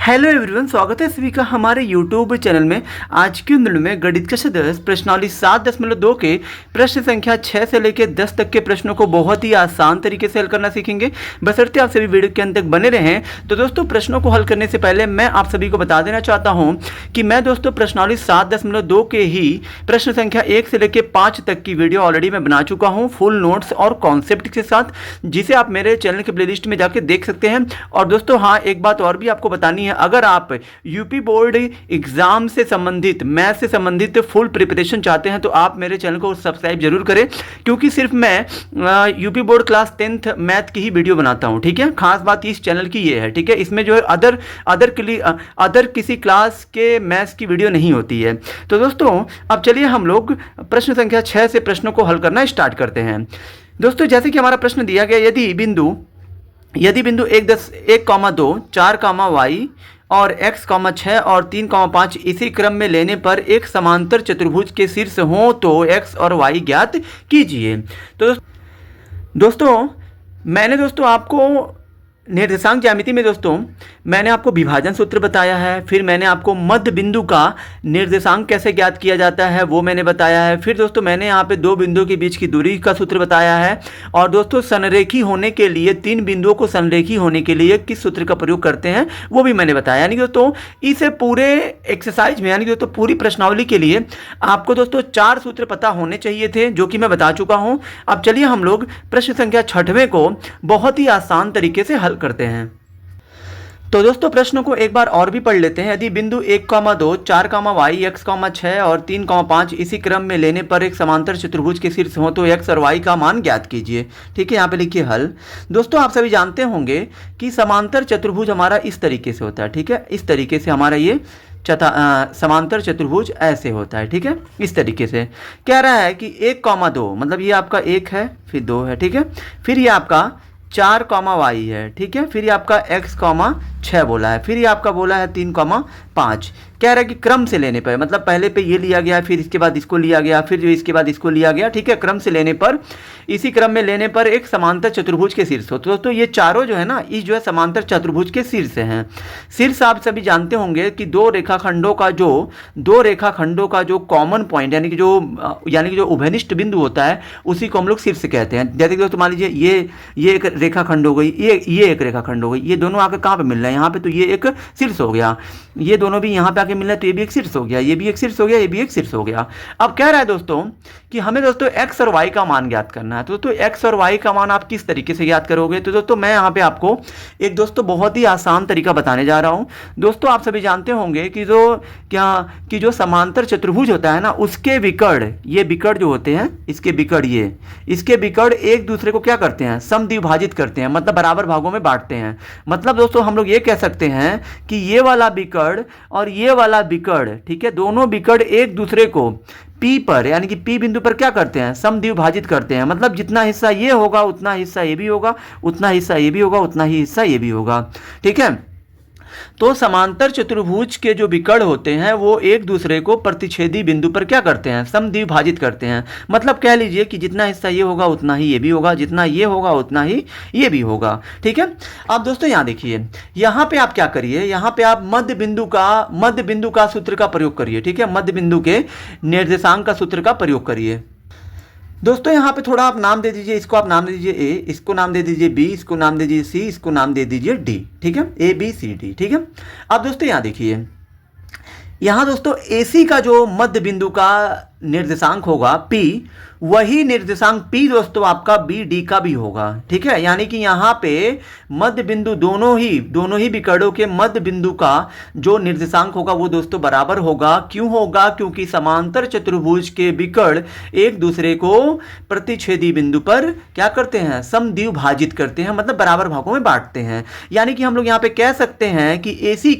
Hello everyone, स्वागत है सभी का हमारे यूट्यूब चैनल में। आज की वीडियो में गणित का सदस्य प्रश्नावली 7.2 के प्रश्न संख्या 6 से लेकर 10 तक के प्रश्नों को बहुत ही आसान तरीके से हल करना सीखेंगे। बशर्ते आप सभी वीडियो के अंत तक बने रहें। तो दोस्तों, प्रश्नों को हल करने से पहले मैं आप सभी को बता देना चाहता हूँ कि मैं दोस्तों प्रश्नावली 7.2 के ही प्रश्न संख्या 1 से लेकर 5 तक की वीडियो ऑलरेडी मैं बना चुका हूँ, फुल नोट्स और कॉन्सेप्ट के साथ, जिसे आप मेरे चैनल के प्लेलिस्ट में जाकर देख सकते हैं। और दोस्तों हाँ, एक बात और भी आपको बतानी है, अगर आप यूपी बोर्ड एग्जाम से संबंधित, मैथ से संबंधित फुल प्रिपरेशन चाहते हैं तो आप मेरे चैनल को सब्सक्राइब जरूर करें, क्योंकि सिर्फ मैं UP board class 10th math की ही वीडियो बनाता हूं। ठीक है, खास बात इस चैनल की ये है। ठीक है, इसमें जो है अदर किसी क्लास के मैथ्स की वीडियो नहीं होती है। तो दोस्तों अब चलिए हम लोग प्रश्न संख्या 6 से प्रश्नों को हल करना स्टार्ट करते हैं। दोस्तों जैसे कि हमारा प्रश्न दिया गया, यदि बिंदु 1,2, 4, y और x, 6 और 3, 5 इसी क्रम में लेने पर एक समांतर चतुर्भुज के शीर्ष हों तो x और y ज्ञात कीजिए। तो दोस्तों मैंने आपको निर्देशांक ज्यामिति में मैंने आपको विभाजन सूत्र बताया है, फिर मैंने आपको मध्य बिंदु का निर्देशांक कैसे ज्ञात किया जाता है वो मैंने बताया है। फिर दोस्तों मैंने यहाँ पे दो बिंदुओं के बीच की दूरी का सूत्र बताया है। और दोस्तों संरेखी होने के लिए, तीन बिंदुओं को संरेखी होने के लिए किस सूत्र का प्रयोग करते हैं वो भी मैंने बताया। यानी दोस्तों इस पूरे एक्सरसाइज में, यानी दोस्तों पूरी प्रश्नावली के लिए आपको दोस्तों 4 सूत्र पता होने चाहिए थे, जो कि मैं बता चुका हूँ। अब चलिए हम लोग प्रश्न संख्या 6वें को बहुत ही आसान तरीके से हल करते हैं। तो दोस्तों प्रश्नों को एक बार और भी पढ़ लेते हैं। यदि बिंदु 1,2, 4, y, x, 6 और 3, 5 इसी क्रम में लेने पर एक समांतर चतुर्भुज के शीर्ष हो तो x और y का मान ज्ञात कीजिए। ठीक है, यहाँ पे लिखिए हल। दोस्तों आप सभी जानते होंगे कि समांतर चतुर्भुज हमारा इस तरीके से होता है। ठीक है, इस तरीके से हमारा ये समांतर चतुर्भुज ऐसे होता है। ठीक है, इस तरीके से कह रहा है कि 1,2 मतलब ये आपका 1 है, फिर 2 है। ठीक है, फिर ये आपका 4, y है। ठीक है, फिर ये आपका x, 6 बोला है, फिर ये आपका बोला है 3, 5। कह रहा है कि क्रम से लेने पर, मतलब पहले पे ये लिया गया, फिर इसके बाद इसको लिया गया, फिर जो इसके बाद इसको लिया गया। ठीक है, क्रम से लेने पर, इसी क्रम में लेने पर एक समांतर चतुर्भुज के शीर्ष हो। तो दोस्तों ये चारों जो है ना, इस जो है समांतर चतुर्भुज के शीर्ष हैं। शीर्ष आप सभी जानते होंगे कि दो रेखाखंडों का जो कॉमन पॉइंट, यानी कि जो उभयनिष्ठ बिंदु होता है, उसी को हम लोग शीर्ष कहते हैं। जैसे कि दोस्तों मान लीजिए ये एक रेखाखंड हो गई, ये एक रेखाखंड हो गई, ये दोनों आकर कहाँ पे मिल रहे हैं, यहाँ पे, तो ये एक शीर्ष हो गया। ये दोनों भी यहाँ पे आके मिल रहे हैं, तो ये भी एक शीर्ष हो गया, ये भी एक शीर्ष हो गया, ये भी एक शीर्ष हो गया। अब कह रहा है दोस्तों कि हमें दोस्तों x और y का मान ज्ञात करना है। तो दोस्तों x और y का मान आप किस तरीके से ज्ञात करोगे? तो दोस्तों मैं यहाँ पे आपको एक दोस्तों बहुत ही आसान तरीका बताने जा रहा हूँ। दोस्तों आप सभी जानते होंगे कि जो समांतर चतुर्भुज होता है ना, उसके विकर्ण, ये विकर्ण जो होते हैं, इसके विकर्ण एक दूसरे को क्या करते हैं, समद्विभाजित करते हैं, मतलब बराबर भागों में बांटते हैं। मतलब दोस्तों हम लोग ये कह सकते हैं कि ये वाला विकर्ण और ये वाला विकर्ण, ठीक है, दोनों विकर्ण एक दूसरे को P पर, यानी कि P बिंदु पर क्या करते हैं, समद्विभाजित करते हैं। मतलब जितना हिस्सा ये होगा उतना हिस्सा ये भी होगा, उतना हिस्सा ये भी होगा, उतना ही हिस्सा ये भी होगा। ठीक है, तो समांतर चतुर्भुज के जो विकर्ण होते हैं वो एक दूसरे को प्रतिच्छेदी बिंदु पर क्या करते हैं, समद्विभाजित करते हैं। मतलब कह लीजिए कि जितना हिस्सा ये होगा उतना ही ये भी होगा, जितना ये होगा उतना ही ये भी होगा। ठीक है, अब दोस्तों यहाँ देखिए, यहाँ पे आप क्या करिए, यहाँ पे आप मध्य बिंदु का सूत्र का प्रयोग करिए। ठीक है, मध्य बिंदु के निर्देशांक का सूत्र का प्रयोग करिए। दोस्तों यहाँ पे थोड़ा आप नाम दे दीजिए, इसको आप नाम दे दीजिए A, इसको नाम दे दीजिए B, इसको नाम दे दीजिए C, इसको नाम दे दीजिए D। ठीक है, A B C D। ठीक है, अब दोस्तों यहाँ देखिए, यहाँ दोस्तों AC का जो मध्य बिंदु का निर्देशांक होगा P, वही निर्देशांक P दोस्तों आपका BD का भी होगा। ठीक है, यानी कि यहाँ पे मध्य बिंदु दोनों ही विकर्णों के मध्य बिंदु का जो निर्देशांक होगा वो दोस्तों बराबर होगा। क्यों होगा? क्योंकि समांतर चतुर्भुज के विकर्ण एक दूसरे को प्रतिच्छेदी बिंदु पर क्या करते हैं, समद्विभाजित करते हैं, मतलब बराबर भागों में बांटते हैं। यानी कि हम लोग यहाँ पे कह सकते हैं कि AC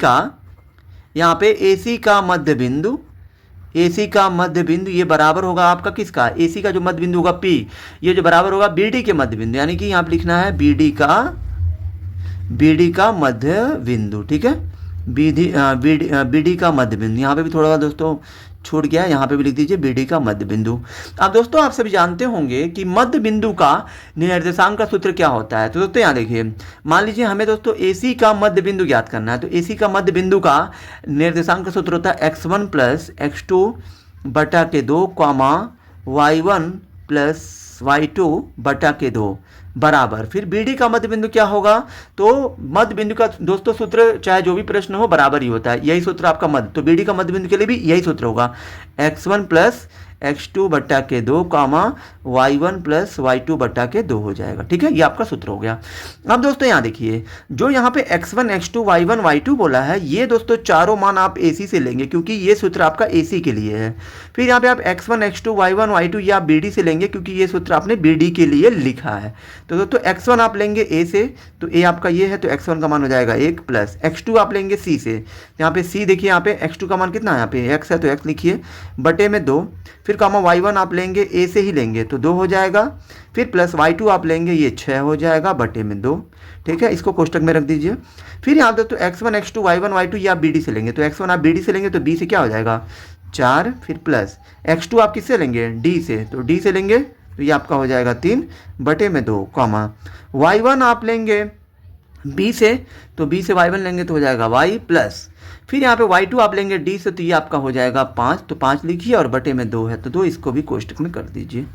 का मध्य बिंदु ये बराबर होगा आपका किसका, AC का जो मध्य बिंदु होगा P, ये जो बराबर होगा BD के मध्य बिंदु, यानी कि यहाँ पे लिखना है BD का मध्य बिंदु। ठीक है, BD का मध्य बिंदु। यहाँ पे भी थोड़ा दोस्तों छूट गया, यहाँ पे भी लिख दीजिए BD का मध्य बिंदु। अब दोस्तों आप सभी जानते होंगे कि मध्य बिंदु का निर्देशांक का सूत्र क्या होता है। तो दोस्तों यहाँ देखिए, मान लीजिए हमें दोस्तों AC का मध्य बिंदु ज्ञात करना है। तो AC का मध्य बिंदु का निर्देशांक का सूत्र होता है x1 प्लस x2 बटा के 2 कॉमा y1 प्लस y2 बटा के 2 बराबर, फिर BD का मध्य बिंदु क्या होगा। तो मध्य बिंदु का दोस्तों सूत्र चाहे जो भी प्रश्न हो बराबर ही होता है, यही सूत्र आपका मध्य, तो BD का मध्य बिंदु के लिए भी यही सूत्र होगा, x1 प्लस x2 बटा के 2 कामा y1 प्लस y2 बटा के 2 हो जाएगा। ठीक है, ये आपका सूत्र हो गया। अब दोस्तों यहाँ देखिए, जो यहाँ पे x1 x2 y1 y2 बोला है, ये दोस्तों चारों मान आप AC से लेंगे क्योंकि ये सूत्र आपका AC के लिए है। फिर यहाँ पे आप x1 x2 y1 y2 ये आप BD से लेंगे क्योंकि ये सूत्र आपने BD के लिए लिखा है। तो दोस्तों x1 आप लेंगे A से, तो A आपका ये है, तो x1 का मान हो जाएगा 1 प्लस x2 आप लेंगे C से, यहाँ पे C देखिए, यहाँ पे x2 का मान कितना है, यहाँ पे x है तो x लिखिए बटे में 2, फिर कामा y1 आप लेंगे A से ही लेंगे तो 2 हो जाएगा, फिर प्लस y2 आप लेंगे ये 6 हो जाएगा बटे में 2। ठीक है, इसको कोष्टक में रख दीजिए। फिर यहाँ दोस्तों x1 x2 y1 y2 ये आप BD से लेंगे, तो x1 आप BD से लेंगे तो B से क्या हो जाएगा 4, फिर प्लस x2 आप किससे लेंगे D से, तो D से लेंगे तो ये आपका हो जाएगा 3 बटे में 2 कॉमा y1 आप लेंगे B से, तो B से y1 लेंगे तो हो जाएगा y प्लस, फिर यहाँ पे y2 आप लेंगे D से, तो ये आपका हो जाएगा 5, तो 5 लिखिए और बटे में 2 है तो 2, इसको भी कोष्टक में कर दीजिए।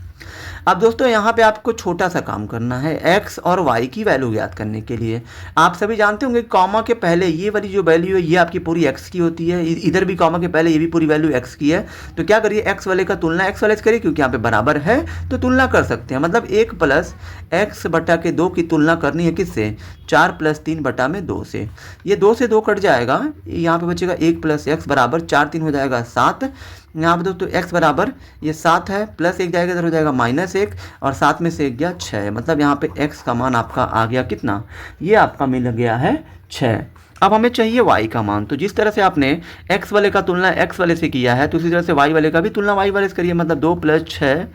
अब दोस्तों यहाँ पे आपको छोटा सा काम करना है x और y की वैल्यू ज्ञात करने के लिए। आप सभी जानते होंगे कॉमा के पहले ये वाली जो वैल्यू है ये आपकी पूरी x की होती है, इधर भी कॉमा के पहले ये भी पूरी वैल्यू x की है। तो क्या करिए, x वाले का तुलना x वाले से करिए, क्योंकि यहाँ पे बराबर है तो तुलना कर सकते हैं, मतलब 1 प्लस x बटा के 2 की तुलना करनी है किससे, 4 प्लस 3 बटा में 2 से। ये 2 से 2 कट जाएगा, यहाँ पे बचेगा 1 प्लस x बराबर 4 3 हो जाएगा 7। यहाँ पे दोस्तों x बराबर ये 7 है, प्लस 1 जाएगा इधर हो जाएगा -1 और 7 में से 1 गया 6, मतलब यहाँ पे x का मान आपका आ गया कितना, ये आपका मिल गया है 6। अब हमें चाहिए y का मान, तो जिस तरह से आपने x वाले का तुलना x वाले से किया है तो उसी तरह से y वाले का भी तुलना y वाले से करिए, मतलब 2 प्लस 6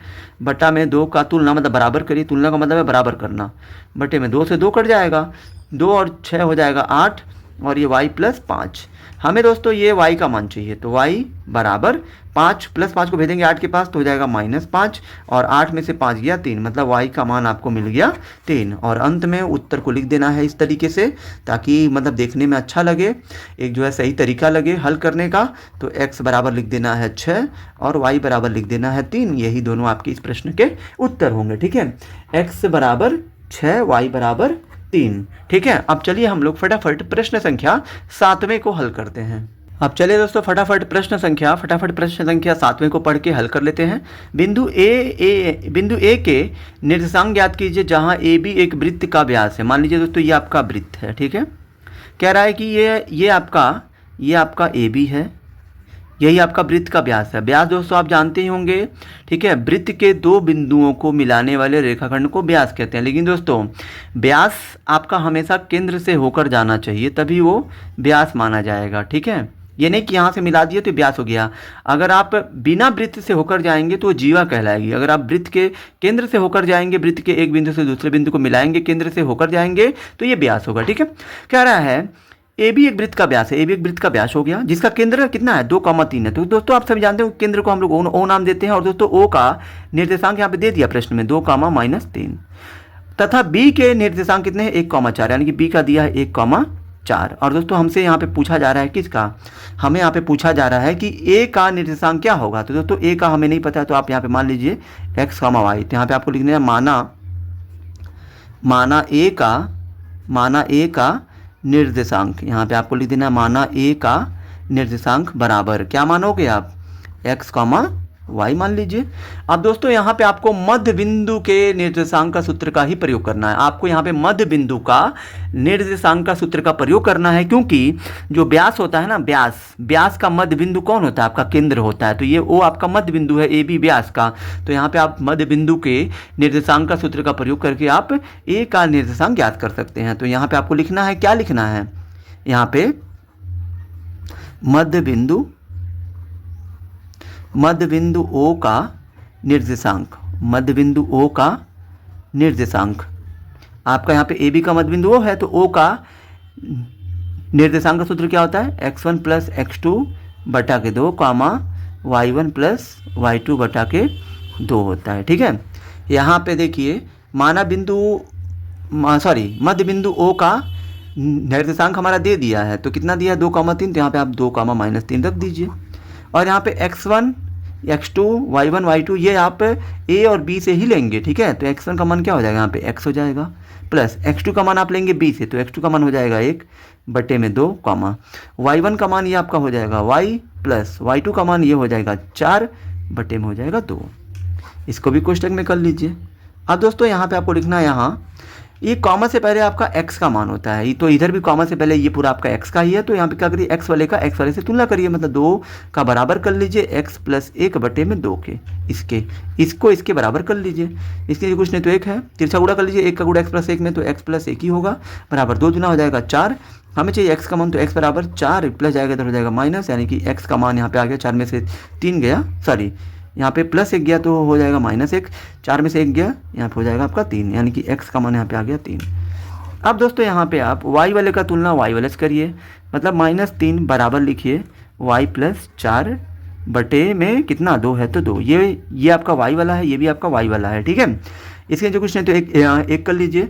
बटा में 2 का तुलना मतलब बराबर करिए, तुलना का मतलब है बराबर करना, बटे में 2 से 2 कट जाएगा, 2 और 6 हो जाएगा 8 और ये y प्लस 5। हमें दोस्तों ये y का मान चाहिए, तो y बराबर 5 प्लस 5 को भेजेंगे 8 के पास तो हो जाएगा -5 और 8 में से 5 गया 3, मतलब y का मान आपको मिल गया 3। और अंत में उत्तर को लिख देना है इस तरीके से, ताकि मतलब देखने में अच्छा लगे, एक जो है सही तरीका लगे हल करने का। तो x बराबर लिख देना है 6 और y बराबर लिख देना है 3, यही दोनों आपके इस प्रश्न के उत्तर होंगे। ठीक है, x बराबर 6 y बराबर 3। ठीक है, अब चलिए हम लोग फटाफट प्रश्न संख्या 7वें को हल करते हैं। अब चलिए दोस्तों फटाफट प्रश्न संख्या 7वें को पढ़ के हल कर लेते हैं। बिंदु ए के निर्देशांक ज्ञात कीजिए जहां ए बी एक वृत्त का व्यास है। मान लीजिए दोस्तों ये आपका वृत्त है, ठीक है, कह रहा है कि ये आपका ए बी है, यही आपका वृत्त का व्यास है। व्यास दोस्तों आप जानते ही होंगे, ठीक है, वृत्त के दो बिंदुओं को मिलाने वाले रेखाखंड को व्यास कहते हैं। लेकिन दोस्तों व्यास आपका हमेशा केंद्र से होकर जाना चाहिए, तभी वो व्यास माना जाएगा। ठीक है, ये नहीं कि यहाँ से मिला दिए तो व्यास हो गया। अगर आप बिना वृत्त से होकर जाएंगे तो जीवा कहलाएगी। अगर आप वृत्त के केंद्र से होकर जाएंगे, वृत्त के एक बिंदु से दूसरे बिंदु को मिलाएंगे, केंद्र से होकर जाएंगे, तो ये व्यास होगा। ठीक है, कह रहा है ए बी एक वृत्त का व्यास है, ए बी एक वृत्त का व्यास हो गया, जिसका केंद्र कितना है 2,3 है। तो दोस्तों आप सभी जानते हो केंद्र को हम लोग ओ नाम देते हैं, और दोस्तों ओ का निर्देशांक यहाँ पे दे दिया प्रश्न में 2,-3, तथा बी के निर्देशांक कितने हैं 1,4, यानी कि बी का दिया है 1,4। और दोस्तों हमसे यहाँ पे पूछा जा रहा है किसका, हमें यहाँ पे पूछा जा रहा है कि ए का निर्देशांक क्या होगा। तो दोस्तों ए का हमें नहीं पता है, तो आप यहाँ पे मान लीजिए x, y। तो यहाँ पे आपको लिखना है माना ए का निर्देशांक, यहाँ पे आपको लिख देना माना ए का निर्देशांक बराबर क्या मानोगे आप x, y मान लीजिए। अब दोस्तों यहाँ पे आपको मध्य बिंदु के निर्देशांक का सूत्र का ही प्रयोग करना है। आपको यहाँ पे मध्य बिंदु का निर्देशांक का सूत्र का प्रयोग करना है, क्योंकि जो व्यास होता है ना, व्यास का मध्य बिंदु कौन होता है, आपका केंद्र होता है। तो ये ओ आपका मध्य बिंदु है ए बी व्यास का। तो यहाँ पे आप मध्य बिंदु के निर्देशांक का सूत्र का प्रयोग करके आप ए का निर्देशांक ज्ञात कर सकते हैं। तो यहाँ पे आपको लिखना है, क्या लिखना है यहाँ पे, मध्य बिंदु ओ का निर्देशांक, मध्य बिंदु ओ का निर्देशांक। आपका यहाँ पे ए बी का मध्य बिंदु ओ है, तो ओ का निर्देशांक का सूत्र क्या होता है x1 + x2 बटा के 2, y1 प्लस y2 बटा के 2 होता है। ठीक है, यहाँ पे देखिए माना बिंदु मध्य बिंदु O का निर्देशांक हमारा दे दिया है, तो कितना दिया है 2,3, तो यहाँ पे आप 2,-3 रख दीजिए। और यहाँ पे x1 x2 y1 y2 ये आप a और b से ही लेंगे। ठीक है, तो x1 का मान क्या हो जाएगा, यहाँ पे x हो जाएगा, प्लस x2 का मान आप लेंगे b से, तो x2 का मान हो जाएगा 1/2 कॉमा y1 का मान ये आपका हो जाएगा y प्लस y2 का मान ये हो जाएगा 4 हो जाएगा 2। इसको भी कोष्टक में कर लीजिए। अब दोस्तों यहाँ पे आपको लिखना है, यहाँ ये कॉमा से पहले आपका x का मान होता है, तो इधर भी कॉमा से पहले ये पूरा आपका x का ही है, तो यहाँ पे क्या करिए x वाले का x वाले से तुलना करिए, मतलब 2 का बराबर कर लीजिए x प्लस 1/2 के इसको इसके बराबर कर लीजिए। इसके लिए कुछ नहीं तो 1 है, तिरछा गुणा कर लीजिए, 1 का गुणा x प्लस 1 में, तो x प्लस 1 ही होगा, बराबर 2 गुना हो जाएगा 4। हमें चाहिए x का मान, तो x बराबर 4 प्लस जाएगा इधर हो जाएगा माइनस, यानी कि x का मान यहाँ पे आ गया 4 में से 3 गया, सॉरी यहाँ पे प्लस 1 गया तो हो जाएगा -1, 4 में से 1 गया यहाँ पे हो जाएगा आपका 3, यानी कि x का मान यहाँ पे आ गया 3। अब दोस्तों यहाँ पे आप y वाले का तुलना y वाले से करिए, मतलब -3 बराबर लिखिए y प्लस 4 बटे में कितना 2 है तो 2, ये आपका y वाला है, ये भी आपका y वाला है। ठीक है, इसके जो कुछ नहीं तो एक कर लीजिए,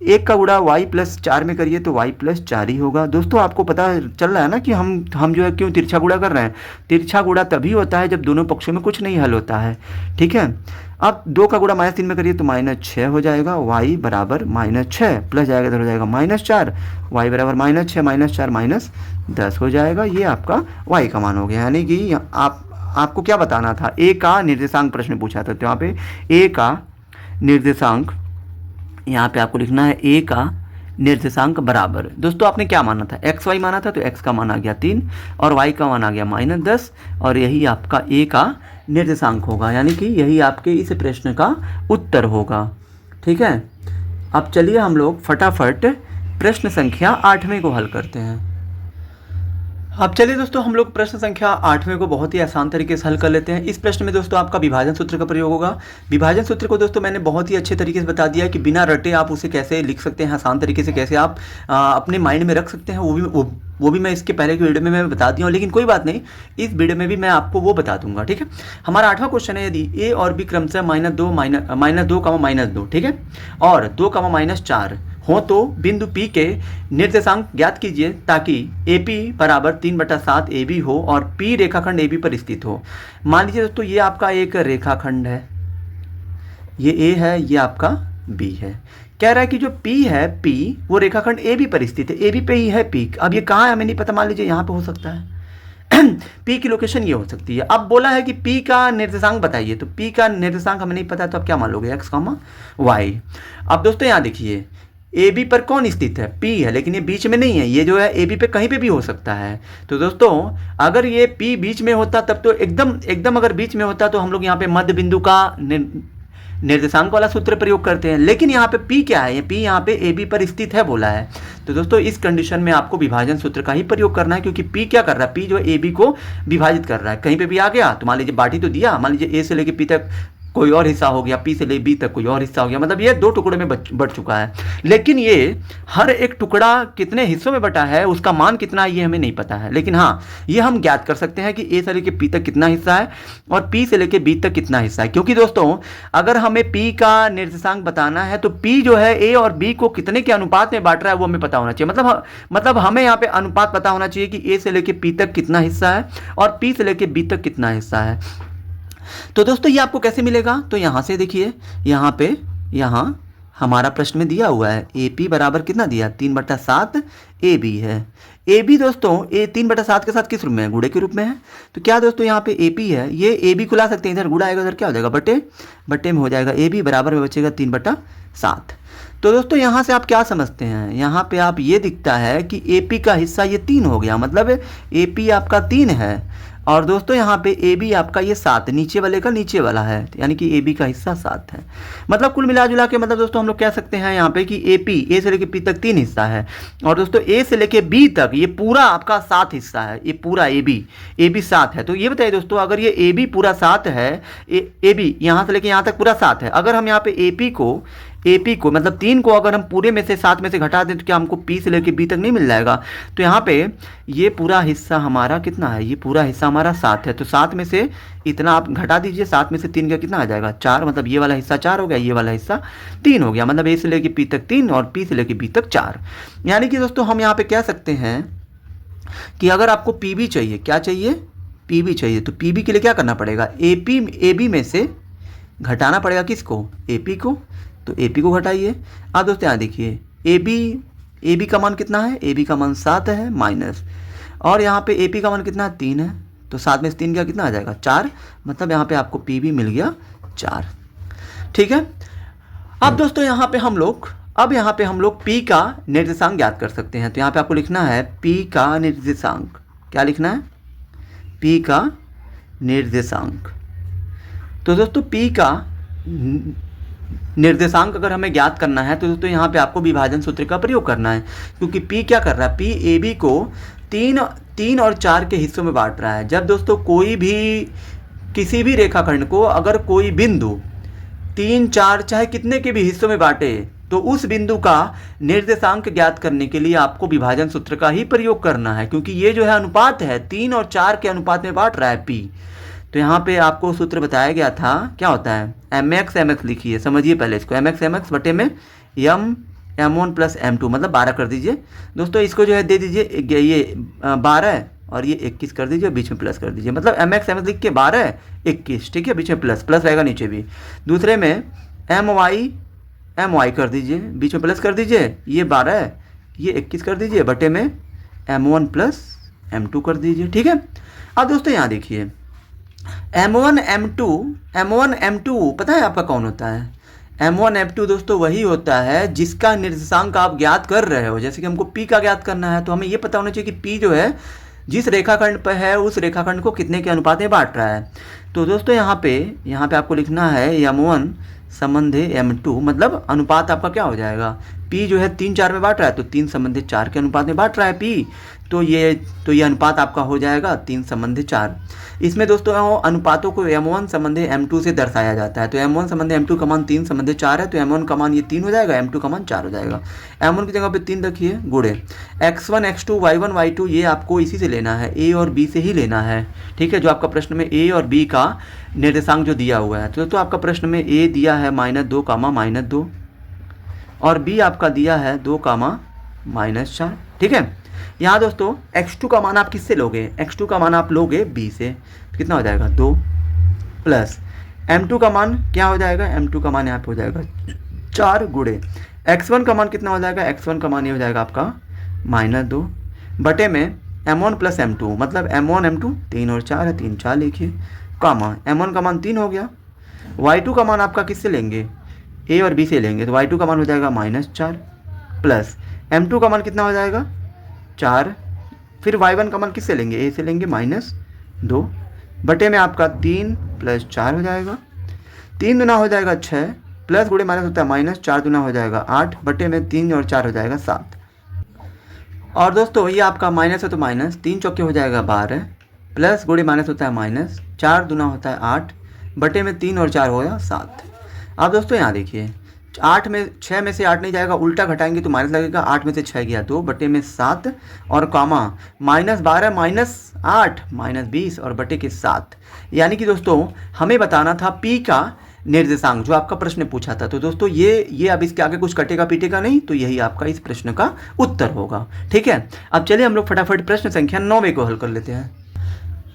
1 का गुणा y प्लस 4 में करिए तो y प्लस 4 ही होगा। दोस्तों आपको पता चल रहा है ना कि हम जो है क्यों तिरछा गुणा कर रहे हैं। तिरछा गुणा तभी होता है जब दोनों पक्षों में कुछ नहीं हल होता है। ठीक है, अब 2 का गुणा -3 में करिए तो -6 हो जाएगा, y बराबर -6 प्लस जाएगा इधर हो जाएगा -4, y बराबर -6 -4 -10 हो जाएगा। ये आपका y का मान हो गया, यानी कि आपको क्या बताना था, a का निर्देशांक प्रश्न पूछा था, तो यहाँ पे a का निर्देशांक यहाँ पे आपको लिखना है a का निर्देशांक बराबर, दोस्तों आपने क्या माना था, एक्स वाई माना था, तो x का मान आ गया 3 और y का मान आ गया -10 और यही आपका a का निर्देशांक होगा, यानी कि यही आपके इस प्रश्न का उत्तर होगा। ठीक है, अब चलिए हम लोग फटाफट प्रश्न संख्या 8वें को हल करते हैं। अब चलिए दोस्तों हम लोग प्रश्न संख्या 8वें को बहुत ही आसान तरीके से हल कर लेते हैं। इस प्रश्न में दोस्तों आपका विभाजन सूत्र का प्रयोग होगा। विभाजन सूत्र को दोस्तों मैंने बहुत ही अच्छे तरीके से बता दिया है कि बिना रटे आप उसे कैसे लिख सकते हैं, आसान तरीके से कैसे आप अपने माइंड में रख सकते हैं, वो भी मैं इसके पहले की वीडियो में मैं बता दिया हूँ, लेकिन कोई बात नहीं, इस वीडियो में भी मैं आपको वो बता दूंगा। ठीक है, हमारा 8वां क्वेश्चन है, यदि a और b क्रमशः -2, ठीक है, और 2, -4 हो तो बिंदु P के निर्देशांक ज्ञात कीजिए ताकि AP बराबर 3/7 AB हो और P रेखाखंड AB पर स्थित हो। मान लीजिए दोस्तों ये आपका एक रेखाखंड है, ये A है, ये आपका B है। कह रहा है कि जो P है, P वो रेखाखंड AB पर स्थित है, AB पे ही है P। अब ये कहाँ है हमें नहीं पता, मान लीजिए यहाँ पे हो सकता है P की लोकेशन ये हो सकती है। अब बोला है कि P का निर्देशांक बताइए, तो P का निर्देशांक हमें नहीं पता, तो अब क्या मान लोगे, x, y। अब दोस्तों यहाँ देखिए AB पर कौन स्थित है, P है, लेकिन ये बीच में नहीं है, ये जो है AB पे कहीं पे भी हो सकता है। तो दोस्तों अगर ये P बीच में होता तब तो एकदम अगर बीच में होता तो हम लोग यहाँ पे मध्य बिंदु का निर्देशांक वाला सूत्र प्रयोग करते हैं, लेकिन यहाँ पे P क्या है, ये P यहाँ पे AB पर स्थित है बोला है। तो दोस्तों इस कंडीशन में आपको विभाजन सूत्र का ही प्रयोग करना है, क्योंकि P क्या कर रहा है, P जो है AB को विभाजित कर रहा है। कहीं पे भी आ गया तो मान लीजिए बाटी तो दिया, मान लीजिए A से लेके P तक कोई और हिस्सा हो गया, P से ले B तक कोई और हिस्सा हो गया, मतलब ये 2 टुकड़े में बढ़ चुका है। लेकिन ये हर एक टुकड़ा कितने हिस्सों में बटा है, उसका मान कितना है ये हमें नहीं पता है, लेकिन हाँ ये हम ज्ञात कर सकते हैं कि A से लेके P तक कितना हिस्सा है और P से लेके B तक कितना हिस्सा है। क्योंकि दोस्तों अगर हमें P का निर्देशांक बताना है तो P जो है A और B को कितने के अनुपात में बांट रहा है वो हमें पता होना चाहिए। मतलब हमें यहाँ पे अनुपात पता होना चाहिए कि A से लेके P तक कितना हिस्सा है और P से लेके B तक कितना हिस्सा है। तो दोस्तों ये आपको कैसे मिलेगा, तो यहाँ से देखिए, यहाँ हमारा प्रश्न में दिया हुआ है AP बराबर कितना दिया, 3/7 AB है। AB दोस्तों 3/7 के साथ किस रूप में है, गुणे के रूप में है। तो क्या दोस्तों यहाँ पे AP है, ये AB को ला सकते हैं, इधर गुणा आएगा, उधर क्या हो जाएगा बटे में हो जाएगा, AB बराबर में बचेगा 3/7। तो दोस्तों यहाँ से आप क्या समझते हैं, यहाँ पे आप ये दिखता है कि AP का हिस्सा ये 3 हो गया, मतलब AP आपका 3 है और दोस्तों यहाँ पे AB आपका ये 7, नीचे वाले का नीचे वाला है, यानी कि AB का हिस्सा 7 है। मतलब कुल मिला जुला के मतलब दोस्तों हम लोग कह सकते हैं यहाँ पे कि A से लेके P तक 3 हिस्सा है और दोस्तों A से लेके B तक ये पूरा आपका 7 हिस्सा है, ये पूरा AB 7 है। तो ये बताइए दोस्तों अगर ये AB पूरा 7 है, AB यहाँ से लेके यहाँ तक पूरा 7 है, अगर हम यहाँ पे AP को AP को मतलब 3 को अगर हम पूरे में से 7 में से घटा दें तो क्या हमको P से लेके B तक नहीं मिल जाएगा। तो यहाँ पे ये पूरा हिस्सा हमारा कितना है, ये पूरा हिस्सा हमारा 7 है। तो 7 में से इतना आप घटा दीजिए, 7 में से 3 का कितना आ जाएगा 4, मतलब ये वाला हिस्सा 4 हो गया, ये वाला हिस्सा 3 हो गया, मतलब A से लेके P तक 3 और P से लेके B तक 4। यानी कि दोस्तों हम यहाँ पे कह सकते हैं कि अगर आपको PB चाहिए, क्या चाहिए, PB चाहिए, तो PB के लिए क्या करना पड़ेगा, AB में से घटाना पड़ेगा किसको, AP को। तो AP को घटाइए। अब दोस्तों यहाँ देखिए AB का मान कितना है, AB का मान 7 है माइनस, और यहाँ पे AP का मान कितना है 3 है, तो 7 में से 3 का कितना आ जाएगा 4, मतलब यहाँ पे आपको PB मिल गया 4। ठीक है। अब दोस्तों यहाँ पे हम लोग P का निर्देशांक ज्ञात कर सकते हैं। तो यहाँ पे आपको लिखना है P का निर्देशांक, क्या लिखना है, P का निर्देशांक। तो दोस्तों P का निर्देशांक अगर हमें ज्ञात करना है तो दोस्तों यहाँ पे आपको विभाजन सूत्र का प्रयोग करना है, क्योंकि P क्या कर रहा है, P AB को 3 और 4 के हिस्सों में बांट रहा है। जब दोस्तों कोई भी किसी भी रेखाखंड को अगर कोई बिंदु 3, 4 चाहे कितने के भी हिस्सों में बांटे तो उस बिंदु का निर्देशांक ज्ञात करने के लिए आपको विभाजन सूत्र का ही प्रयोग करना है, क्योंकि ये जो है अनुपात है 3 और 4 के अनुपात में बांट रहा है P। तो यहाँ पे आपको सूत्र बताया गया था, क्या होता है, mx लिखिए, समझिए पहले इसको, mx बटे में m1 प्लस m2 मतलब 12 कर दीजिए। दोस्तों इसको जो है दे दीजिए ये 12 और ये 21 कर दीजिए, बीच में प्लस कर दीजिए, मतलब mx लिख के 12 21, ठीक है, बीच में प्लस रहेगा नीचे भी। दूसरे में my कर दीजिए, बीच में प्लस कर दीजिए, ये 12 ये 21 कर दीजिए, बटे में m1 प्लस m2 कर दीजिए। ठीक है। अब दोस्तों यहाँ देखिए M1 M2 पता है आपका कौन होता है, M1 M2 दोस्तों वही होता है जिसका निर्देशांक आप ज्ञात कर रहे हो। जैसे कि हमको P का ज्ञात करना है तो हमें ये पता होना चाहिए कि P जो है जिस रेखाखंड पर है उस रेखाखंड को कितने के अनुपात में बांट रहा है। तो दोस्तों यहाँ पे आपको लिखना है M1 संबंधे M2, मतलब अनुपात आपका क्या हो जाएगा, P जो है 3, 4 में बांट रहा है तो 3 संबंधे 4 के अनुपात में बांट रहा है P, तो ये अनुपात आपका हो जाएगा 3 संबंधे 4। इसमें दोस्तों अनुपातों को M1 संबंधे M2 से दर्शाया जाता है। तो M1 संबंधे M2 का मान 3 संबंधे 4 है, तो M1 का मान ये 3 हो जाएगा, M2 का मान 4 हो जाएगा। M1 की जगह पे 3 रखिए, गुणे x1 x2 y1 y2 ये आपको इसी से लेना है, A और B से ही लेना है। ठीक है, जो आपका प्रश्न में A और B का निर्देशांक जो दिया हुआ है, तो आपका प्रश्न में A दिया है -2 -2 और B आपका दिया है 2 -4। ठीक है। यहाँ दोस्तों x2 का मान आप किससे लोगे, x2 का मान आप लोगे B से, तो कितना हो जाएगा 2 प्लस m2 का मान क्या हो जाएगा, m2 का मान यहाँ पे हो जाएगा 4 गुणे x1 का मान कितना हो जाएगा, x1 का मान ये हो जाएगा आपका -2 बटे में m1 प्लस m2, मतलब m1 m2 3 और 4 है, 3 4 लिखिए, कामा m1 का मान 3 हो गया। y2 का मान आपका किससे लेंगे, A और B से लेंगे, तो y2 का मान हो जाएगा -4 प्लस m2 का मान कितना हो जाएगा 4, फिर y1 का मान किससे लेंगे, A से लेंगे -2 बटे में आपका 3 प्लस 4 हो जाएगा, 3 दुना हो जाएगा 6 प्लस गुणे माइनस होता है माइनस, 4 दुना हो जाएगा 8 बटे में 3 और 4 हो जाएगा 7। और दोस्तों ये आपका माइनस है तो माइनस, 3 चौके हो जाएगा 12 प्लस गुणे माइनस होता है माइनस, 4 दुना होता है 8 बटे में 3 और 4 हो गया 7। अब दोस्तों यहाँ देखिए 6 में से 8 नहीं जाएगा, उल्टा घटाएंगे तो माइनस लगेगा, 8 में से 6 गया 2 बटे में 7 और कामा -12 -8 -20 और बटे के 7। यानी कि दोस्तों हमें बताना था P का निर्देशांक जो आपका प्रश्न पूछा था। तो दोस्तों ये अब इसके आगे कुछ कटेगा पीटेगा नहीं, तो यही आपका इस प्रश्न का उत्तर होगा। ठीक है। अब चलिए हम लोग फटाफट प्रश्न संख्या 9 को हल कर लेते हैं।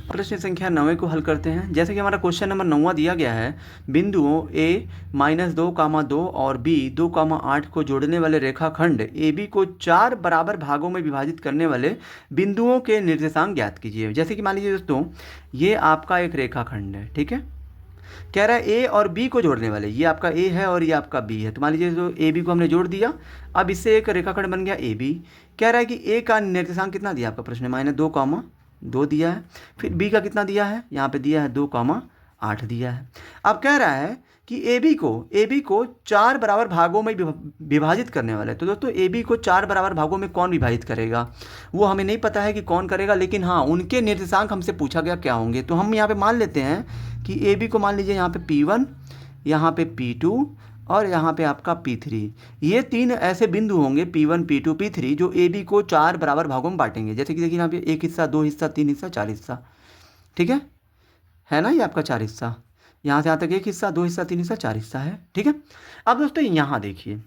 प्रश्न संख्या 9 को हल करते हैं। जैसे कि हमारा क्वेश्चन नंबर 9 दिया गया है, बिंदुओं A -2, और B 2, 8 को जोड़ने वाले रेखाखंड AB को 4 बराबर भागों में विभाजित करने वाले बिंदुओं के निर्देशांक ज्ञात कीजिए। जैसे कि मान लीजिए दोस्तों ये आपका एक रेखाखंड है, ठीक है, कह रहा है A और B को जोड़ने वाले, ये आपका A है और ये आपका B है। तो मान लीजिए तो AB को हमने जोड़ दिया, अब इससे एक रेखाखंड बन गया AB। कह रहा है कि A का निर्देशांक कितना दिया आपका प्रश्न में, -2, दिया है। फिर B का कितना दिया है, यहाँ पे दिया है 2, 8 दिया है। अब कह रहा है कि AB को 4 बराबर भागों में विभाजित करने वाला है। तो दोस्तों AB को 4 बराबर भागों में कौन विभाजित करेगा, वो हमें नहीं पता है कि कौन करेगा, लेकिन हाँ उनके निर्देशांक हमसे पूछा गया क्या होंगे। तो हम यहाँ पे मान लेते हैं कि AB को मान लीजिए यहाँ पे P1, यहाँ पे P2 और यहाँ पे आपका P3। ये 3 ऐसे बिंदु होंगे P1 P2 P3 जो AB को 4 बराबर भागों में बांटेंगे। जैसे कि देखिए यहाँ पे 1 हिस्सा, 2 हिस्सा, 3 हिस्सा, 4 हिस्सा। ठीक है ना, ये आपका 4 हिस्सा। यहाँ से यहाँ तक 1 हिस्सा, 2 हिस्सा, 3 हिस्सा, 4 हिस्सा है। ठीक है। अब दोस्तों यहाँ देखिए,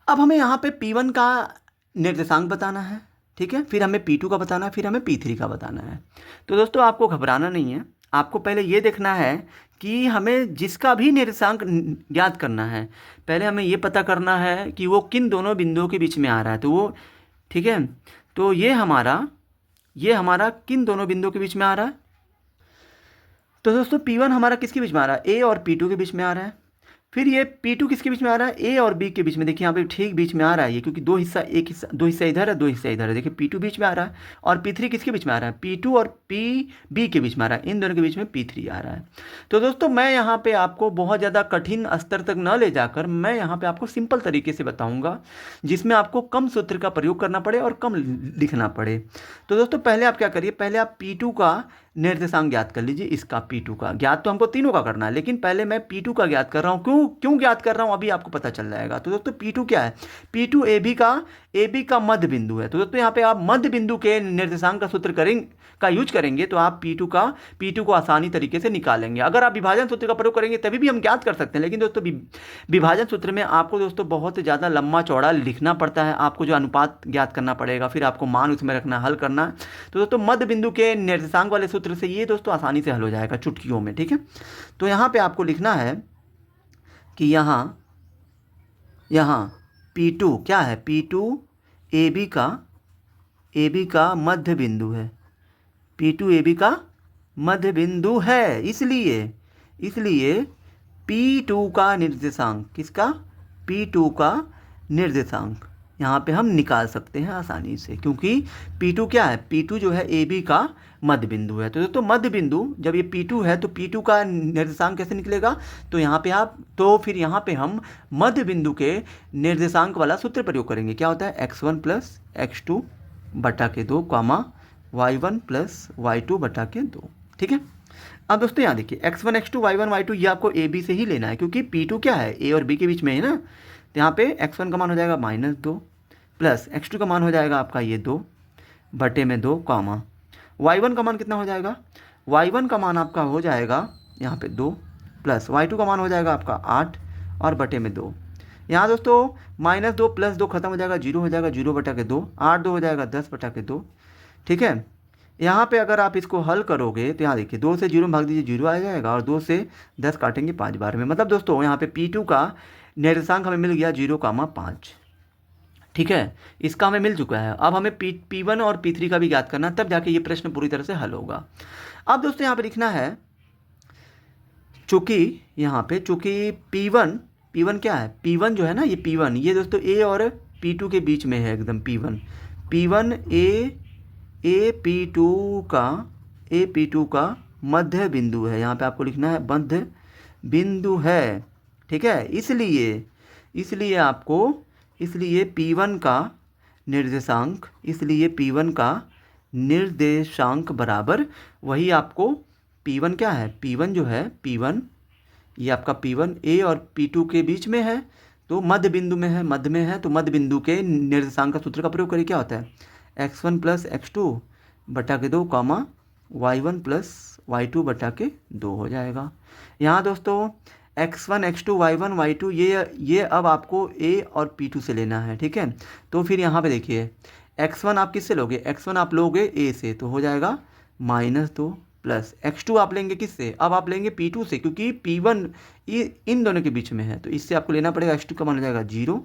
अब हमें यहाँ पे P1 का निर्देशांक बताना है। ठीक है, फिर हमें P2 का बताना है, फिर हमें P3 का बताना है। तो दोस्तों आपको घबराना नहीं है, आपको पहले ये देखना है कि हमें जिसका भी निर्देशांक ज्ञात करना है, पहले हमें ये पता करना है कि वो किन दोनों बिंदुओं के बीच में आ रहा है। तो वो ठीक है, तो ये हमारा किन दोनों बिंदुओं के बीच में आ रहा है। तो दोस्तों P1 हमारा किसके बीच में आ रहा है, A और P2 के बीच में आ रहा है। फिर ये P2 किसके बीच में आ रहा है, A और B के बीच में। देखिए यहाँ पे ठीक बीच में आ रहा है ये, क्योंकि 2 हिस्सा, 1 हिस्सा, 2 हिस्सा इधर है, 2 हिस्सा इधर है। देखिए P2 बीच में आ रहा है। और P3 किसके बीच में आ रहा है, P2 और PB के बीच में आ रहा है। इन दोनों के बीच में P3 आ रहा है। तो दोस्तों मैं यहाँ पे आपको बहुत ज़्यादा कठिन स्तर तक न ले जाकर मैं यहाँ पे आपको सिंपल तरीके से बताऊँगा, जिसमें आपको कम सूत्र का प्रयोग करना पड़े और कम लिखना पड़े। तो दोस्तों पहले आप क्या करिए, पहले आप P2 का निर्देशांक ज्ञात कर लीजिए। इसका P2 का ज्ञात तो हमको तीनों का करना है, लेकिन पहले मैं P2 का ज्ञात कर रहा हूँ। क्यों ज्ञात कर रहा हूँ अभी आपको पता चल जाएगा। तो दोस्तों P2 क्या है, P2 AB का मध्य बिंदु है। तो दोस्तों यहाँ पे आप मध्य बिंदु के निर्देशांक का सूत्र का यूज करेंगे तो आप P2 को आसानी तरीके से निकालेंगे। अगर आप विभाजन सूत्र का प्रयोग करेंगे तभी भी हम ज्ञात कर सकते हैं, लेकिन दोस्तों विभाजन सूत्र में आपको दोस्तों बहुत ज़्यादा लंबा चौड़ा लिखना पड़ता है। आपको जो अनुपात ज्ञात करना पड़ेगा, फिर आपको मान उसमें रखना, हल करना। तो दोस्तों मध्य बिंदु के निर्देशांक वाले सूत्र से ये दोस्तों आसानी से हल हो जाएगा चुटकियों में। ठीक है, तो यहाँ पे आपको लिखना है कि यहाँ P2 क्या है, P2 AB का मध्य बिंदु है। P2 AB का मध्य बिंदु है, इसलिए P2 का निर्देशांक, किसका, P2 का निर्देशांक यहाँ पे हम निकाल सकते हैं आसानी से, क्योंकि P2 क्या है, P2 जो है AB का मध्य बिंदु है। तो दोस्तों मध्य बिंदु जब ये P2 है तो P2 का निर्देशांक कैसे निकलेगा, तो फिर यहाँ पे हम मध्य बिंदु के निर्देशांक वाला सूत्र प्रयोग करेंगे। क्या होता है, x1 प्लस x2 बटा के 2 कॉमा y1 प्लस y2 बटा के 2। ठीक है। अब दोस्तों यहाँ देखिए x1 x2 y1 y2 ये आपको AB से ही लेना है, क्योंकि P2 क्या है, A और B के बीच में है ना। तो यहाँ पे x1 का मान हो जाएगा -2 प्लस x2 का मान हो जाएगा आपका ये 2 बटे में 2 कॉमा y1 का मान कितना हो जाएगा, y1 का मान आपका हो जाएगा यहाँ पे 2 प्लस y2 का मान हो जाएगा आपका 8 और बटे में 2। यहाँ दोस्तों -2 प्लस 2 खत्म हो जाएगा, 0 हो जाएगा, 0 बटा के 2, 8 2 हो जाएगा 10 बटा के 2। ठीक है। यहाँ पे अगर आप इसको हल करोगे तो यहाँ देखिए 2 से 0 में भाग दीजिए, 0 आ जाएगा, और 2 से 10 काटेंगे 5 बार में। मतलब दोस्तों यहाँ पे P2 का निर्देशांक हमें मिल गया 0,5। ठीक है, इसका हमें मिल चुका है। अब हमें P1 और P3 का भी ज्ञात करना, तब जाके ये प्रश्न पूरी तरह से हल होगा। अब दोस्तों यहाँ पे लिखना है, चूँकि P1 क्या है, P1 जो है ना, ये P1 ये दोस्तों A और P2 के बीच में है एकदम। P1 A P2 का मध्य बिंदु है। यहाँ पे आपको लिखना है मध्य बिंदु है। ठीक है, इसलिए P1 का निर्देशांक बराबर वही आपको P1 क्या है, P1 जो है, P1 ये आपका P1 A और P2 के बीच में है, तो मध्य बिंदु में है, तो मध्य बिंदु के निर्देशांक का सूत्र का प्रयोग करें। क्या होता है, x1 प्लस x2 बटा के 2 कॉमा y1 प्लस y2 बटा के 2 हो जाएगा। यहाँ दोस्तों x1 x2 y1 y2 ये अब आपको A और P2 से लेना है। ठीक है, तो फिर यहाँ पे देखिए x1 आप किससे लोगे, x1 आप लोगे A से, तो हो जाएगा -2 प्लस x2 आप लेंगे किससे, अब आप लेंगे P2 से, क्योंकि P1 इन दोनों के बीच में है, तो इससे आपको लेना पड़ेगा। x2 का मान हो जाएगा 0।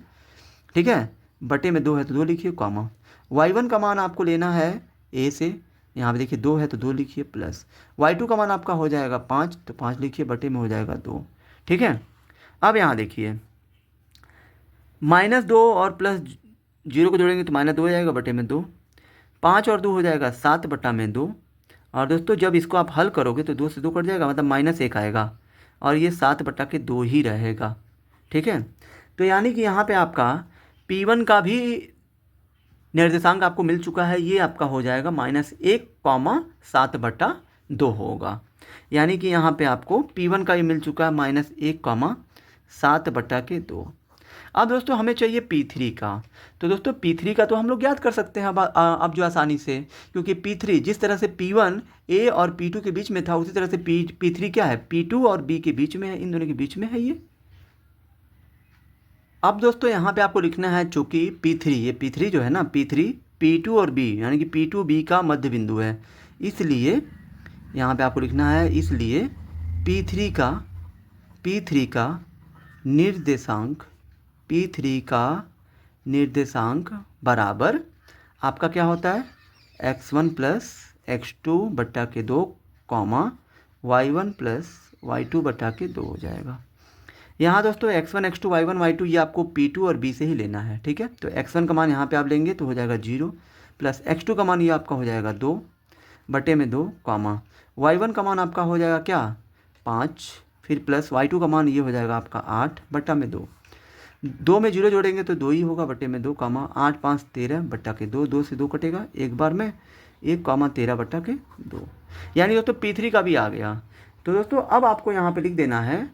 ठीक है, बटे में 2 है तो 2 लिखिए कॉमा y1 का मान आपको लेना है A से, यहाँ पे देखिए 2 है तो 2 लिखिए, प्लस y2 का मान आपका हो जाएगा 5, तो 5 लिखिए, बटे में हो जाएगा 2। ठीक है, अब यहाँ देखिए -2 और प्लस 0 को जोड़ेंगे तो -2 हो जाएगा, बटे में 2, 5 और 2 हो जाएगा 7 बटा में 2। और दोस्तों जब इसको आप हल करोगे तो 2 से 2 कट जाएगा, मतलब -1 आएगा, और ये 7 बटा के 2 ही रहेगा। ठीक है, तो यानी कि यहाँ पे आपका P1 का भी निर्देशांक आपको मिल चुका है, ये आपका हो जाएगा -1,7 बटा 2 होगा। यानी कि यहाँ पे आपको P1 का ये मिल चुका है -1, 7/2। अब दोस्तों हमें चाहिए P3 का। तो दोस्तों P3 का तो हम लोग ज्ञात कर सकते हैं अब जो आसानी से, क्योंकि P3 जिस तरह से P1 A और P2 के बीच में था, उसी तरह से P3 क्या है, P2 और B के बीच में है, इन दोनों के बीच में है ये। अब दोस्तों यहाँ पे आपको लिखना है, चूंकि P3, ये P3 जो है ना, P3 P2 और B यानी कि P2 B का मध्य बिंदु है, इसलिए यहाँ पे आपको लिखना है, इसलिए P3 का निर्देशांक बराबर आपका क्या होता है, x1 plus x2/2 y1 plus y2/2 हो जाएगा। यहाँ दोस्तों x1 x2 y1 y2 ये आपको P2 और B से ही लेना है, ठीक है। तो x1 का मान यहाँ पे आप लेंगे तो हो जाएगा 0, प्लस x2 का मान ये आपका हो जाएगा 2/2, y1 का मान आपका हो जाएगा क्या, 5, फिर प्लस y2 का मान ये हो जाएगा आपका 8/2। 2 में 0 जोड़ेंगे तो 2 ही होगा, 2/2, 8 5 13/2, 2 से 2 कटेगा एक बार में, 1, 13/2। यानी दोस्तों P3 का भी आ गया। तो दोस्तों अब आपको यहाँ पे लिख देना है,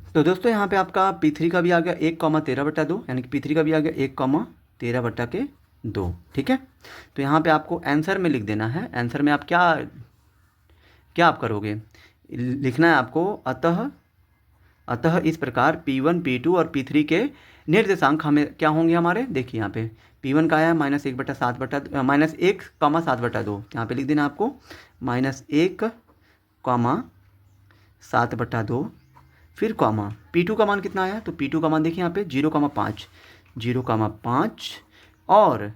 तो दोस्तों यहाँ पे आपका P3 का भी आ गया 1, 13/2, यानी कि P3 का भी आ गया 1, 13/2, ठीक है। तो यहाँ पे आपको आंसर में लिख देना है। आंसर में आप क्या आप करोगे, लिखना है आपको, अतः इस प्रकार P1 P2 और P3 के निर्देशांक हमें क्या होंगे हमारे, देखिए यहाँ पे P1 का आया -1/7/2, यहाँ पे लिख देना आपको -1, 7/2, फिर P2 का मान कितना आया, तो P2 का मान देखिए यहाँ पे 0,5, और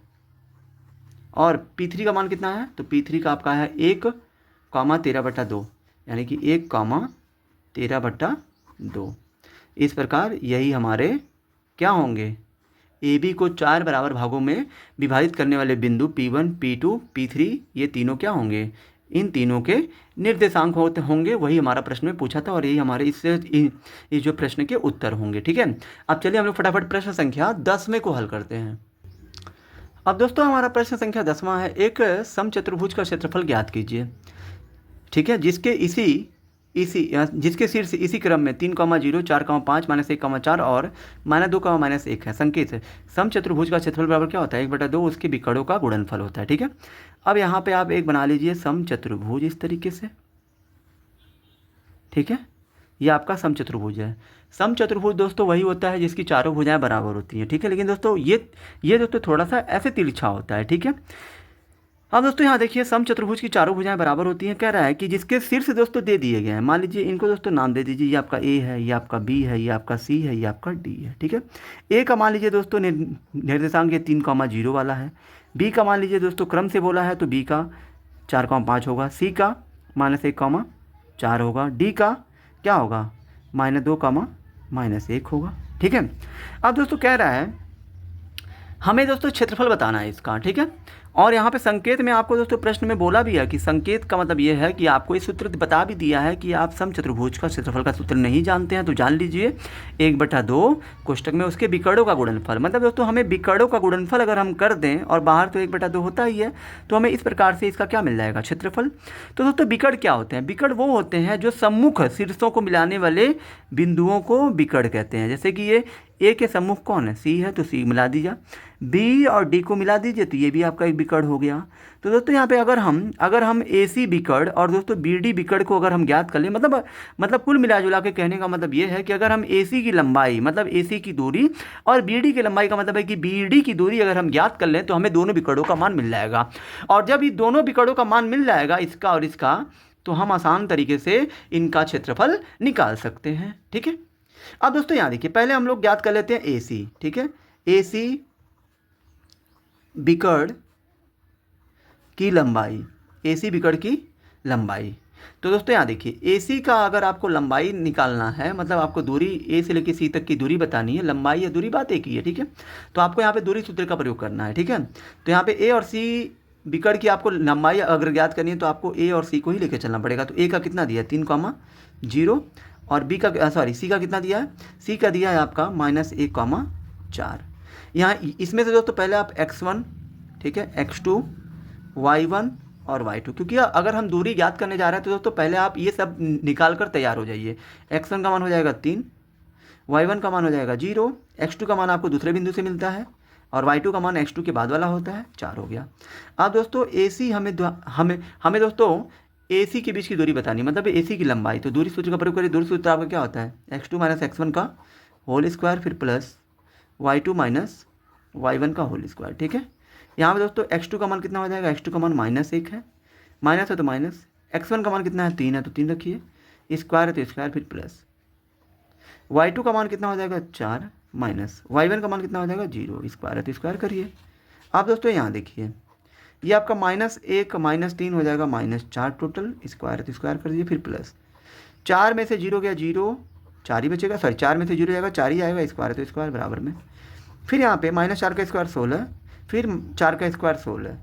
P3 का मान कितना है, तो P3 का आपका है 1, 13/2, यानी कि 1, 13/2। इस प्रकार यही हमारे क्या होंगे, AB को 4 बराबर भागों में विभाजित करने वाले बिंदु P1 P2 P3, ये तीनों क्या होंगे, इन तीनों के निर्देशांक होंगे। वही हमारा प्रश्न में पूछा था और यही हमारे इस जो प्रश्न के उत्तर होंगे, ठीक है। अब चलिए हम लोग फटाफट प्रश्न संख्या 10वें को हल करते हैं। अब दोस्तों हमारा प्रश्न संख्या 10वां है, एक समचतुर्भुज का क्षेत्रफल ज्ञात कीजिए, ठीक है, जिसके शीर्ष इसी क्रम में 3, 0, 4, 5, -1, 4 और -2, -1 है। संकेत है, समचतुर्भुज का क्षेत्रफल बराबर क्या होता है, 1/2 उसके विकर्णों का गुणनफल होता है, ठीक है। अब यहाँ पे आप एक बना लीजिए समचतुर्भुज इस तरीके से, ठीक है। ये आपका समचतुर्भुज है। समचतुर्भुज दोस्तों वही होता है जिसकी चारों भुजाएं बराबर होती हैं, ठीक है। लेकिन दोस्तों ये दोस्तों थोड़ा सा ऐसे तिरछा होता है, ठीक है। अब दोस्तों यहाँ देखिए समचतुर्भुज की चारों भुजाएं बराबर होती हैं। कह रहा है कि जिसके शीर्ष दोस्तों दे दिए गए हैं, मान लीजिए इनको दोस्तों नाम दे दीजिए, ये आपका A है, ये आपका B है, ये आपका C है, ये आपका D है, ठीक है। A का मान लीजिए दोस्तों निर्देशांक ये 3, 0 वाला है। B का मान लीजिए दोस्तों क्रम से बोला है तो B का 4, 5 होगा। C का -1, 4 होगा। D का क्या होगा, -2, -1 होगा, ठीक है। अब दोस्तों कह रहा है हमें दोस्तों क्षेत्रफल बताना है इसका, ठीक है। और यहाँ पे संकेत में आपको दोस्तों प्रश्न में बोला भी है कि संकेत का मतलब ये है कि आपको इस सूत्र बता भी दिया है कि आप समचतुर्भुज का क्षेत्रफल का सूत्र नहीं जानते हैं तो जान लीजिए, 1/2 कोष्टक में उसके विकर्णों का गुणनफल। मतलब दोस्तों हमें विकर्णों का गुणनफल अगर हम कर दें और बाहर तो 1/2 होता ही है, तो हमें इस प्रकार से इसका क्या मिल जाएगा, क्षेत्रफल। तो दोस्तों विकर्ण क्या होते हैं, विकर्ण वो होते हैं जो सम्मुख शीर्षों को मिलाने वाले बिंदुओं को विकर्ण कहते हैं। जैसे कि ये A के सम्मुख कौन है, C है, तो C मिला दीजिए। B और D को मिला दीजिए तो ये भी आपका एक विकर्ण हो गया। तो दोस्तों यहाँ पे अगर हम AC विकर्ण और दोस्तों BD विकर्ण को अगर हम ज्ञात कर लें, मतलब कुल मिला जुला के कहने का मतलब ये है कि अगर हम AC की लंबाई मतलब AC की दूरी और BD की लंबाई का मतलब है कि BD की दूरी अगर हम ज्ञात कर लें तो हमें दोनों विकर्णों का मान मिल जाएगा। और जब ये दोनों विकर्णों का मान मिल जाएगा, इसका और इसका, तो हम आसान तरीके से इनका क्षेत्रफल निकाल सकते हैं, ठीक है। अब दोस्तों यहाँ देखिए, पहले हम लोग ज्ञात कर लेते हैं AC, ठीक है। AC विकर्ण की लंबाई, AC विकर्ण की लंबाई। तो दोस्तों यहाँ देखिए, AC का अगर आपको लंबाई निकालना है, मतलब आपको दूरी A से लेकर C तक की दूरी बतानी है, लंबाई या दूरी बात एक ही है, ठीक है। तो आपको यहाँ पे दूरी सूत्र का प्रयोग करना है, ठीक है। तो यहाँ पे A और C विकर्ण की आपको लंबाई अगर ज्ञात करनी है तो आपको A और C को ही लेकर चलना पड़ेगा। तो A का कितना दिया है, 3, 0 और C का कितना दिया है, C का दिया है आपका -1, 4। यहाँ इसमें से दोस्तों पहले आप x1, ठीक है, x2, y1 और y2, क्योंकि अगर हम दूरी ज्ञात करने जा रहे हैं तो दोस्तों पहले आप ये सब निकाल कर तैयार हो जाइए। x1 का मान हो जाएगा 3, y1 का मान हो जाएगा 0, x2 का मान आपको दूसरे बिंदु से मिलता है और y2 का मान x2 के बाद वाला होता है 4 हो गया। अब दोस्तों AC हमें दोस्तों AC के बीच की दूरी बतानी, मतलब AC की लंबाई। तो दूरी सूत्र का प्रयोग करिए। दूरी सूत्र आपका क्या होता है, x2 माइनस x1 का होल स्क्वायर फिर प्लस y2 माइनस y1 का होल स्क्वायर। ठीक है, यहाँ पे दोस्तों x2 का मान कितना हो जाएगा, x2 का मान -1 है, माइनस है तो माइनस, x1 का मान कितना है 3 है तो 3 रखिए, स्क्वायर है तो स्क्वायर फिर प्लस, y2 का मान कितना हो जाएगा 4 माइनस y1 का मान कितना हो जाएगा 0, स्क्वायर है तो स्क्वायर करिए। आप दोस्तों यहाँ देखिए ये आपका -1 -3 हो जाएगा -4 टोटल, स्क्वायर है तो स्क्वायर कर दीजिए फिर प्लस, 4 में से 0 गया 0, 4 ही बचेगा, सॉरी 4 में से 0 जाएगा 4 ही आएगा, स्क्वायर है तो स्क्वायर बराबर में। फिर यहाँ पे -4 का स्क्वायर 16, फिर 4 का स्क्वायर 16,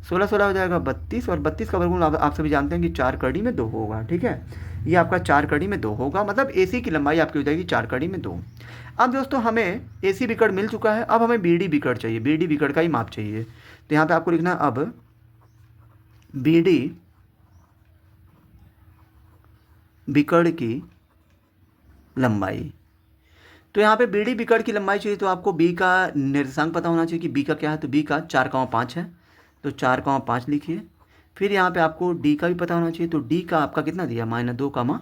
16 हो जाएगा 32, और 32 का वर्गमूल आप सभी जानते हैं कि 4 कड़ी में 2 होगा। ठीक है, ये आपका 4 कड़ी में 2 होगा, मतलब AC की लंबाई आपकी हो जाएगी 4 कड़ी में 2। अब दोस्तों हमें AC विकर्ण मिल चुका है, अब हमें BD विकर्ण चाहिए, BD विकर्ण का ही माप चाहिए। तो यहाँ पे आपको लिखना है अब BD विकर्ण की लंबाई। तो यहाँ पे BD विकर्ण की लंबाई चाहिए तो आपको B का निर्देशांक पता होना चाहिए कि B का क्या है। तो B का 4,5 है, तो 4,5 लिखिए। फिर यहाँ पे आपको D का भी पता होना चाहिए, तो D का आपका कितना दिया, -2,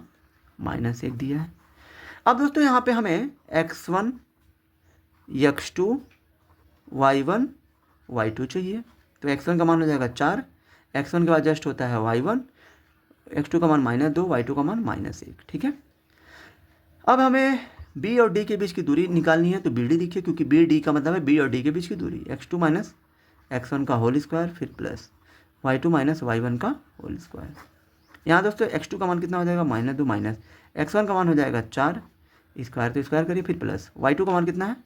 -1 दिया है। अब दोस्तों यहाँ पे हमें x1 x2 y1 y2 चाहिए। तो x1 का मान हो जाएगा 4, x1 के बाद जस्ट होता है y1, x2 का मान -2, y2 का मान -1। ठीक है, अब हमें B और D के बीच की दूरी निकालनी है। तो BD लिखिए, क्योंकि BD का मतलब है B और D के बीच की दूरी, x2 माइनस x1 का होल स्क्वायर फिर प्लस y2 माइनस y1 का होल स्क्वायर। यहाँ दोस्तों x2 का मान कितना हो जाएगा, -2 माइनस x1 का मान हो जाएगा 4, स्क्वायर तो स्क्वायर करिए फिर प्लस y2 का मान कितना है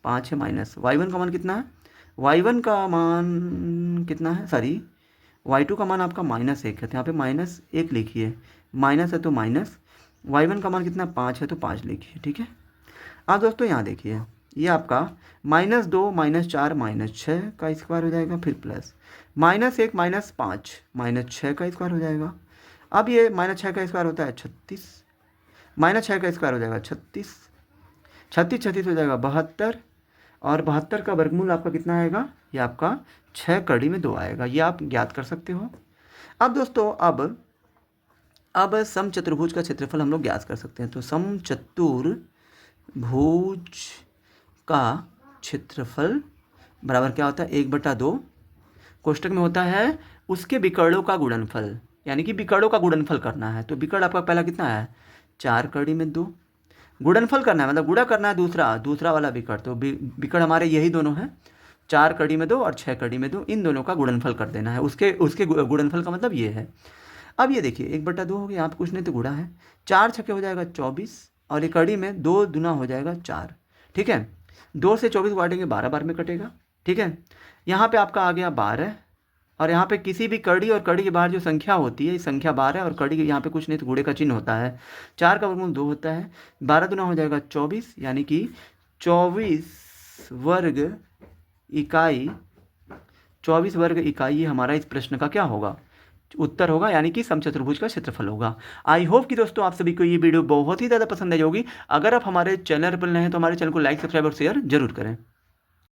5 है, माइनस y1 का मान कितना है, y1 का मान कितना है, सॉरी y2 का मान आपका -1 है, तो यहाँ पे -1 लिखिए, माइनस है तो माइनस, y1 का मान कितना 5 है तो 5 लिखिए। ठीक है, अब दोस्तों यहाँ देखिए ये आपका -2 -4 -6 का स्क्वायर हो जाएगा फिर प्लस -1 -5 -6 का स्क्वायर हो जाएगा। अब ये -6 का स्क्वायर होता है 36, -6 का स्क्वायर हो जाएगा 36, 36 हो जाएगा 72, और 72 का वर्गमूल आपका कितना आएगा, ये आपका 6 कड़ी में 2 आएगा। ये आप ज्ञात कर सकते हो। अब दोस्तों अब समचतुर्भुज का क्षेत्रफल हम लोग ज्ञात कर सकते हैं। तो समचतुर्भुज का क्षेत्रफल बराबर क्या होता है, 1/2 कोष्टक में होता है उसके विकर्णों का गुणनफल, यानी कि विकर्णों का गुणनफल करना है। तो विकर्ण आपका पहला कितना है 4 कड़ी में 2, गुणनफल करना है मतलब गुणा करना है दूसरा वाला विकर्ण। तो विकर्ण हमारे यही दोनों हैं, 4 कड़ी में 2 और 6 कड़ी में 2, इन दोनों का गुणनफल कर देना है। उसके गुणनफल का मतलब ये है। अब ये देखिए 1/2 हो गया, यहाँ पे कुछ नहीं तो गुणा है, 4 छक्के हो जाएगा 24, और ये कड़ी में 2 दूना हो जाएगा 4। ठीक है, 2 से 24 काटेंगे 12 बार में कटेगा। ठीक है, यहाँ पे आपका आ गया 12, और यहाँ पे किसी भी कड़ी और कड़ी के बाहर जो संख्या होती है, ये संख्या 12 और कड़ी के यहाँ पे कुछ नहीं तो गुणे का चिन्ह होता है। 4 का वर्गमूल 2 होता है, 12 दूना हो जाएगा 24, यानी कि 24 वर्ग इकाई, 24 वर्ग इकाई हमारा इस प्रश्न का क्या होगा, उत्तर होगा, यानी कि समचतुर्भुज का क्षेत्रफल होगा। आई होप कि दोस्तों आप सभी को ये वीडियो बहुत ही ज़्यादा पसंद आई होगी। अगर आप हमारे चैनल पर नए हैं तो हमारे चैनल को लाइक, सब्सक्राइब और शेयर जरूर करें।